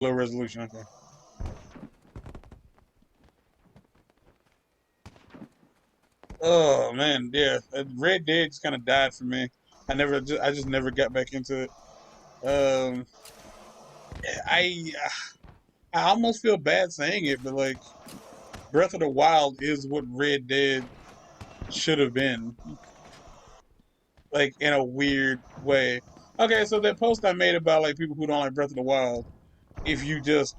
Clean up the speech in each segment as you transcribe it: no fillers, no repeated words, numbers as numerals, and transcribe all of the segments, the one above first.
Low resolution. Okay. Oh man, yeah. Red Dead just kind of died for me. I just never got back into it. Um, I I almost feel bad saying it, but like Breath of the Wild is what Red Dead should have been, like in a weird way. Okay, so that post I made about like people who don't like Breath of the Wild, if you just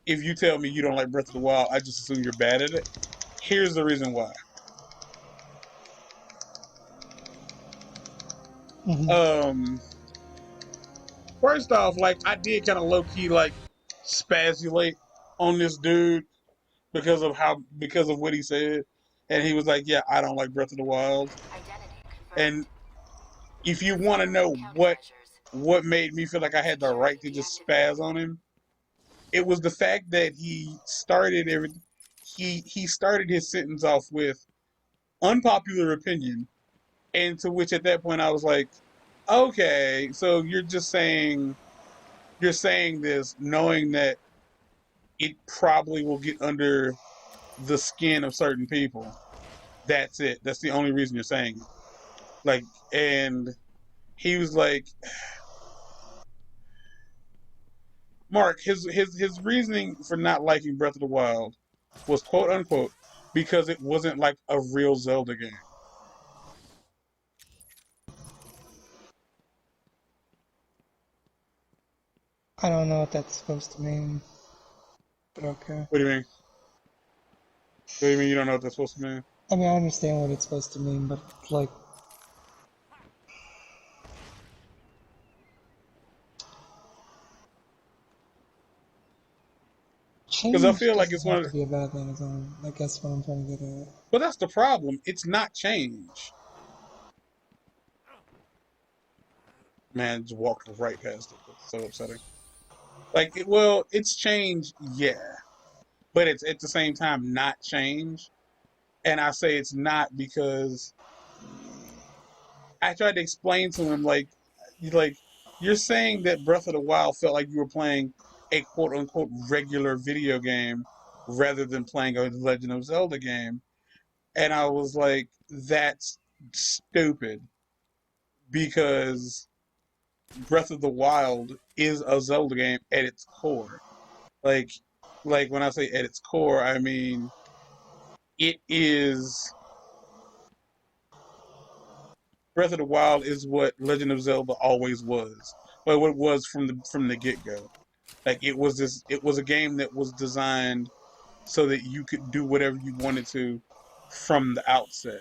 if you tell me you don't like Breath of the Wild, I just assume you're bad at it. Here's the reason why. Mm-hmm. Um, First off, like I did kind of low key like spazulate on this dude because of what he said, and he was like, "Yeah, I don't like Breath of the Wild." Identity And confirmed. if you want to Proceed know with countermeasures. what made me feel like I had the right Security to just deactivated. spaz on him, it was the fact that he started his sentence off with unpopular opinion, and to which at that point I was like, okay, so you're saying this knowing that it probably will get under the skin of certain people. That's it. That's the only reason you're saying it. Like, and he was like, Mark, his reasoning for not liking Breath of the Wild was quote unquote because it wasn't like a real Zelda game. I don't know what that's supposed to mean, but okay. What do you mean? What do you mean you don't know what that's supposed to mean? I mean, I understand what it's supposed to mean, but like, Because I change feel like doesn't it's one have of to the, be a bad thing. Is all. I guess what I'm trying to get at. but that's the problem. It's not change. Man, just walked right past it. That's so upsetting. Like, well, it's change, yeah, but it's at the same time not change. And I say it's not because I tried to explain to him like you're saying that Breath of the Wild felt like you were playing a quote unquote regular video game rather than playing a Legend of Zelda game. And I was like, that's stupid because Breath of the Wild is a Zelda game at its core. Like like when I say at its core, I mean it is Breath of the Wild is what Legend of Zelda always was. But what it was from the get go. Like it was a game that was designed so that you could do whatever you wanted to from the outset.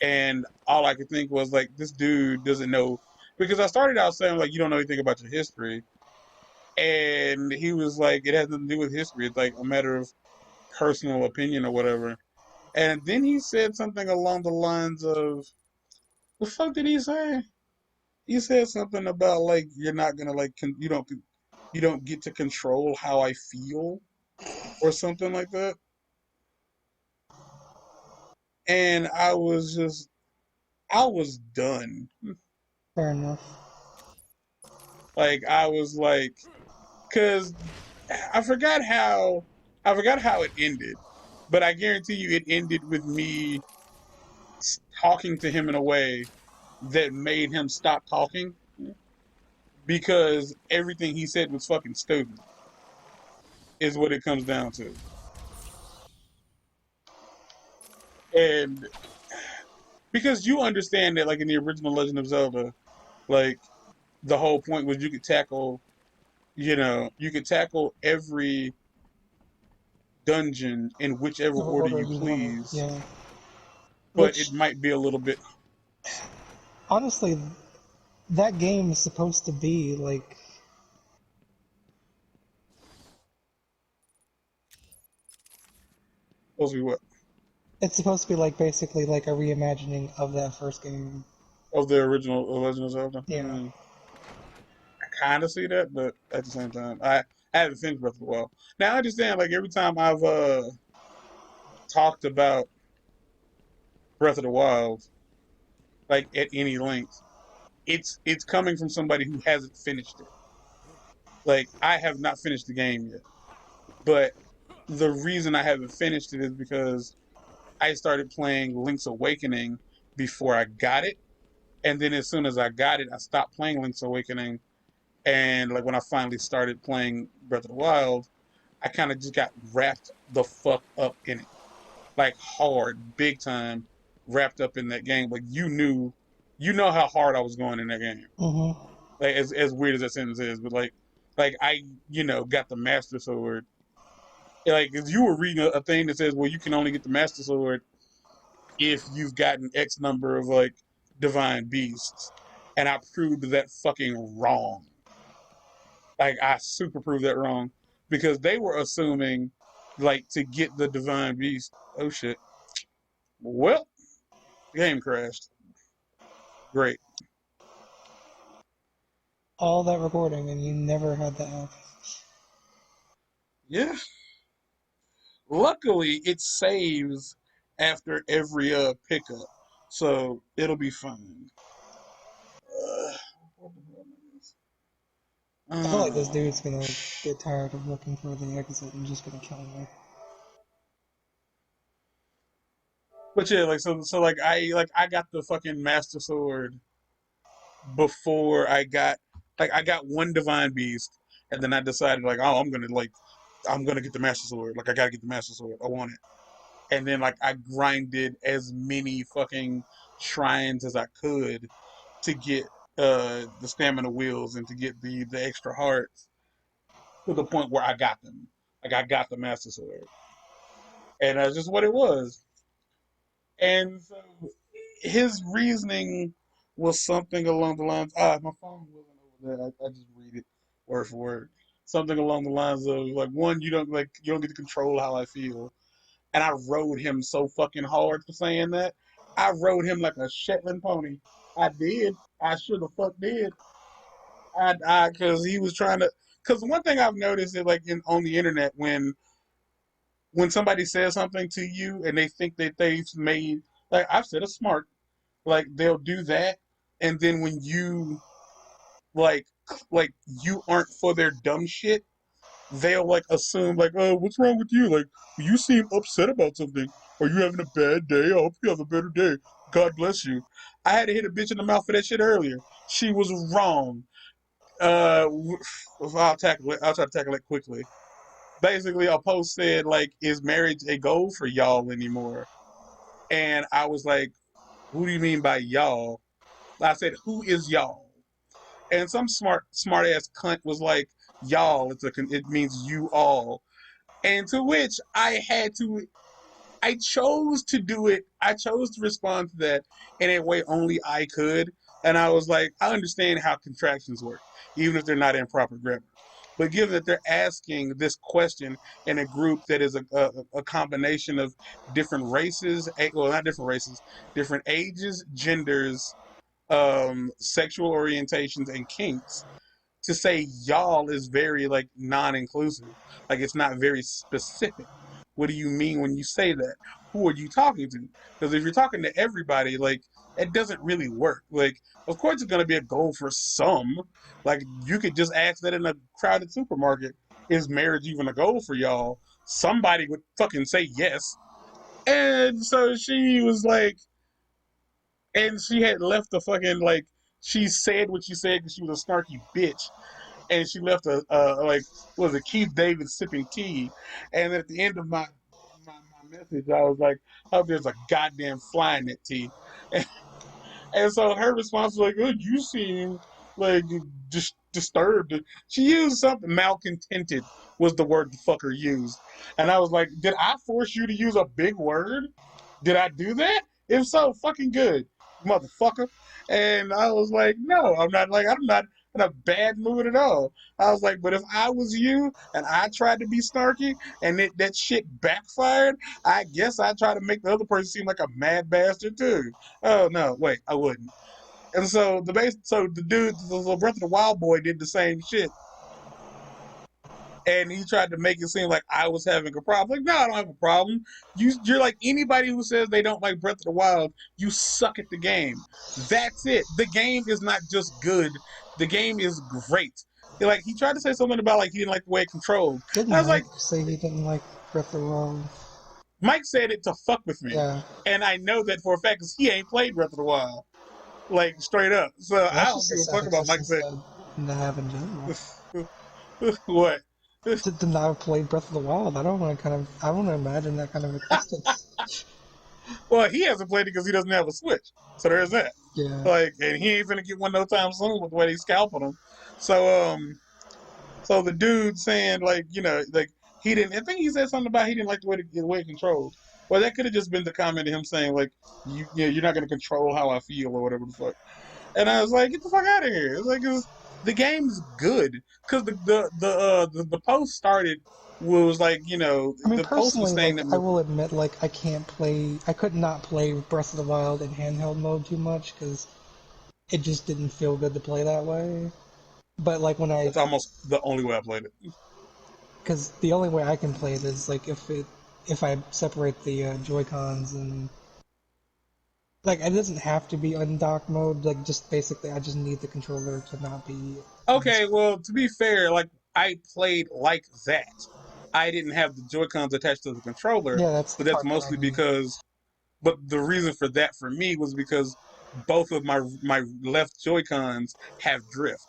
And all I could think was like this dude doesn't know because I started out saying like you don't know anything about your history. And he was like, it has nothing to do with history. It's like a matter of personal opinion or whatever. And then he said something along the lines of, the fuck did he say? He said something about like you're not gonna like you don't get to control how I feel or something like that. And I was done. Fair enough. Like I was like, cause I forgot how I forgot how it ended, but I guarantee you it ended with me talking to him in a way that made him stop talking because everything he said was fucking stupid. Is what it comes down to. And because you understand that like in the original Legend of Zelda, like the whole point was you could tackle, you could tackle every dungeon in whichever The order order you you want it, please, yeah. but it Which, might be a little bit. honestly, that game is supposed to be like Supposed to be what it's supposed to be like basically like a reimagining of that first game. of the original Legend of Zelda. Yeah. I kind of see that, but at the same time, I haven't finished Breath of the Wild. Now I understand like every time I've talked about Breath of the Wild, like at any length, it's coming from somebody who hasn't finished it. Like, I have not finished the game yet. But the reason I haven't finished it is because I started playing Link's Awakening before I got it. And then as soon as I got it, I stopped playing Link's Awakening. And like when I finally started playing Breath of the Wild, I kind of just got wrapped the fuck up in it. Like hard, big time, wrapped up in that game. Like you know how hard I was going in that game. Mm-hmm. Like as weird as that sentence is, but like I got the Master Sword. Like if you were reading a thing that says, well, you can only get the Master Sword if you've gotten X number of like divine beasts, and I proved that fucking wrong. Like I super proved that wrong because they were assuming like to get the divine beast. Oh shit! Well, the game crashed. Great. All that recording, and you never had that happen. Yeah. Luckily, it saves after every pickup, so it'll be fine. What the hell is I feel like this Oh. dude's gonna get tired of looking for the exit and just gonna kill me. But yeah, like so like I got the fucking Master Sword before I got one divine beast, and then I decided like, oh, I'm gonna get the Master Sword. Like I gotta get the Master Sword. I want it. And then like I grinded as many fucking shrines as I could to get the stamina wheels and to get the extra hearts to the point where I got them. Like I got the Master Sword. And that's just what it was. And so his reasoning was something along the lines. My phone wasn't over there. I just read it word for word. Something along the lines of like, one, you don't get to control how I feel. And I rode him so fucking hard for saying that. I rode him like a Shetland pony. I did. I sure the fuck did. Because he was trying to. Because one thing I've noticed is like on the internet when somebody says something to you and they think that they've made, like I've said, a smart, like they'll do that, and then when you like like you aren't for their dumb shit, they'll like assume like, oh, what's wrong with you? Like you seem upset about something. Are you having a bad day? I hope you have a better day. God bless you. I had to hit a bitch in the mouth for that shit earlier. She was wrong. I'll tackle it. I'll try to tackle it quickly. Basically, a post said like, "Is marriage a goal for y'all anymore?" And I was like, "Who do you mean by y'all?" I said, "Who is y'all?" And some smart ass cunt was like, "Y'all." It means you all. And to which I chose to do it. I chose to respond to that in a way only I could. And I was like, I understand how contractions work, even if they're not in proper grammar. But given that they're asking this question in a group that is a combination of different races, well, not different races, different ages, genders, sexual orientations, and kinks, to say y'all is very like non-inclusive. Like it's not very specific. What do you mean when you say that? Who are you talking to? Because if you're talking to everybody, like it doesn't really work. Like, of course, it's going to be a goal for some. Like, you could just ask that in a crowded supermarket. Is marriage even a goal for y'all? Somebody would fucking say yes. And so she was like, and she had left the fucking like, she said what she said because she was a snarky bitch, and she left a like, was it Keith David sipping tea, and at the end of my message I was like, "Oh, there's a goddamn fly in that tea," and so her response was like, "Oh, you seem like just disturbed." She used something malcontented was the word the fucker used, and I was like, "Did I force you to use a big word? Did I do that? If so, fucking good, motherfucker." And I was like, "No, I'm not. Like, I'm not in a bad mood at all." I was like, "But if I was you and I tried to be snarky and that shit backfired, I guess I'd try to make the other person seem like a mad bastard too." Oh no, wait, I wouldn't. And so the dude, the Breath of the Wild boy, did the same shit, and he tried to make it seem like I was having a problem. Like, no, I don't have a problem. You're like anybody who says they don't like Breath of the Wild. You suck at the game. That's it. The game is not just good. The game is great. like he tried to say something about like he didn't like the way it controlled. And Didn't I was like, Mike say he didn't like Breath of the Wild? Mike said it to fuck with me, Yeah. and I know that for a fact because he ain't played Breath of the Wild, like straight up. So I That's don't just a give a sad fuck about Mike existence saying to have in general. what. To not have played Breath of the Wild, I don't want to I want to imagine that kind of existence. Well, he hasn't played it because he doesn't have a Switch. So there's that. Yeah. Like, and he ain't finna get one no time soon with the way they scalping him. So the dude saying like, like he didn't. I think he said something about he didn't like the way it controlled. Well, that could have just been the comment of him saying like, you're not gonna control how I feel or whatever the fuck. And I was like, get the fuck out of here. It's like the game's good because the post started was like, I mean, the post was personally, saying like, that I will admit, like, I could not play Breath of the Wild in handheld mode too much because it just didn't feel good to play that way. But like that's almost the only way I played it. because the only way I can play it is like if I separate the Joy Cons and like it doesn't have to be undock mode. Like just basically, I just need the controller to not be. Okay, well, to be fair, like I played like that. I didn't have the Joy Cons attached to the controller, Yeah, that's the but that's part that I mostly need. because. But the reason for that for me was because both of my left Joy Cons have drift,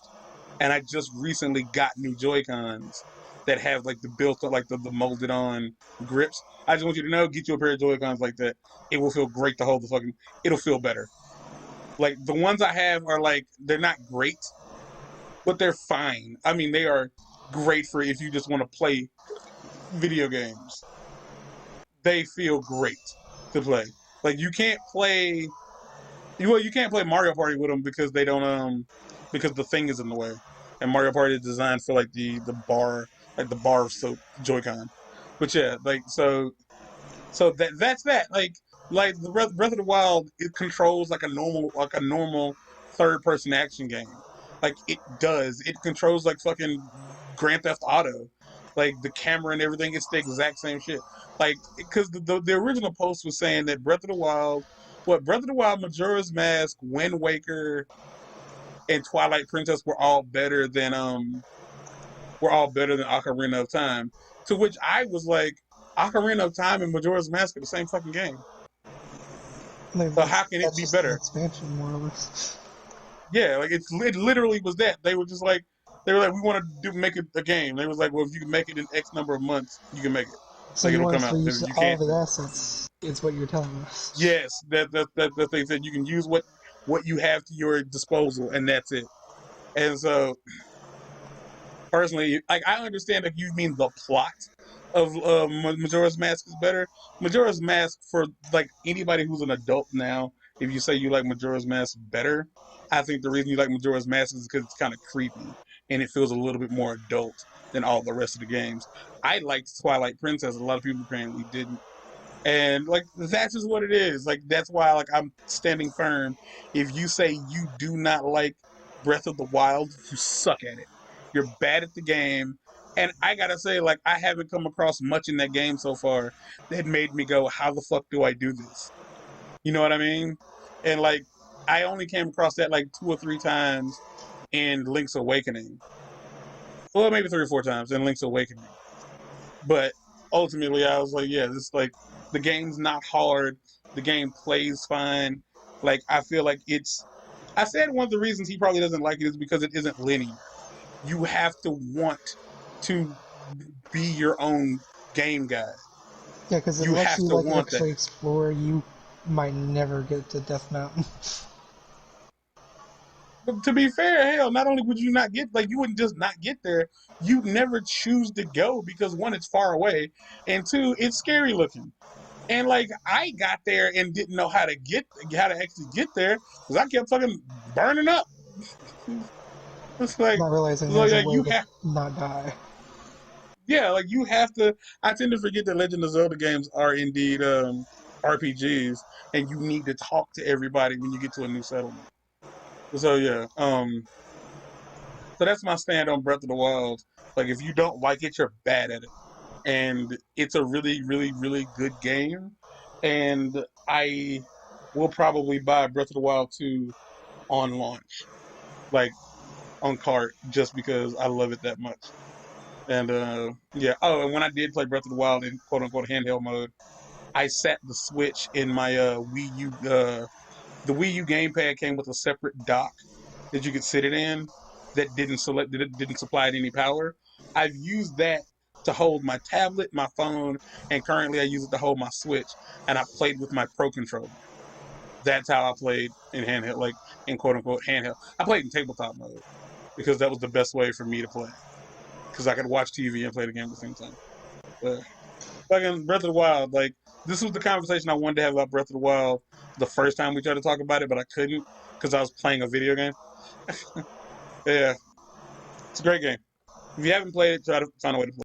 and I just recently got new Joy Cons that have like the built like the molded on grips. I just want you to know, get you a pair of Joy Cons like that. It will feel great to hold the fucking. It'll feel better. Like the ones I have are like they're not great, but they're fine. I mean, they are great for if you just want to play video games. They feel great to play. Like you can't play Mario Party with them because they don't because the thing is in the way. And Mario Party is designed for like the bar like the bar soap Joy-Con. But yeah, like so that's that. Like the Breath of the Wild, it controls like a normal third person action game. Like it does. It controls like fucking Grand Theft Auto. Like the camera and everything, it's the exact same shit. Like because the original post was saying that Breath of the Wild, Majora's Mask, Wind Waker, and Twilight Princess were all better than Ocarina of Time. To which I was like, Ocarina of Time and Majora's Mask are the same fucking game. Like So how can it that's be just an better? expansion, more or less. Yeah, like it literally was that. They were like, we want to make it a game. They was like, well, if you can make it in X number of months, you can make it. So Like you it'll want come us to out. use You all can't. the assets? Is what you're telling us. Yes, that they said you can use what you have to your disposal, and that's it. And so personally, like I understand if you mean the plot of Majora's Mask is better. Majora's Mask for like anybody who's an adult now, if you say you like Majora's Mask better, I think the reason you like Majora's Mask is because it's kind of creepy and it feels a little bit more adult than all the rest of the games. I liked Twilight Princess. A lot of people apparently didn't. And like that's just what it is. Like that's why like I'm standing firm. If you say you do not like Breath of the Wild, you suck at it. You're bad at the game. And I gotta say, like, I haven't come across much in that game so far that made me go, how the fuck do I do this? You know what I mean? And like I only came across that like 2 or 3 times in Link's Awakening. Well, maybe 3 or 4 times in Link's Awakening. But ultimately, I was like, yeah, this like the game's not hard. The game plays fine. Like I feel like it's. I said one of the reasons he probably doesn't like it is because it isn't linear. You have to want to be your own game guy. Yeah, because You unless have you to like want that. actually explore, you might never get to Death Mountain. But to be fair, hell, not only would you not get like you wouldn't just not get there, you never choose to go because one, it's far away, and two, it's scary looking. And like I got there and didn't know how to actually get there because I kept fucking burning up. It's like Not realizing so there's a yeah, way to not die. like you have to. I tend to forget that Legend of Zelda games are indeed RPGs, and you need to talk to everybody when you get to a new settlement. So yeah, so that's my stand on Breath of the Wild. Like if you don't like it, you're bad at it, and it's a really, really, really good game. And I will probably buy Breath of the Wild 2 on launch. Like on cart just because I love it that much. And yeah. Oh, and when I did play Breath of the Wild in quote unquote handheld mode, I sat the Switch in my Wii U. The Wii U gamepad came with a separate dock that you could sit it in that didn't supply it any power. I've used that to hold my tablet, my phone, and currently I use it to hold my Switch. And I played with my Pro controller. That's how I played in handheld, like in quote unquote handheld. I played in tabletop mode because that was the best way for me to play because I could watch TV and play the game at the same time. But fucking Breath of the Wild, like this was the conversation I wanted to have about Breath of the Wild the first time we tried to talk about it, but I couldn't because I was playing a video game. Yeah, it's a great game. If you haven't played it, try to find a way to play it.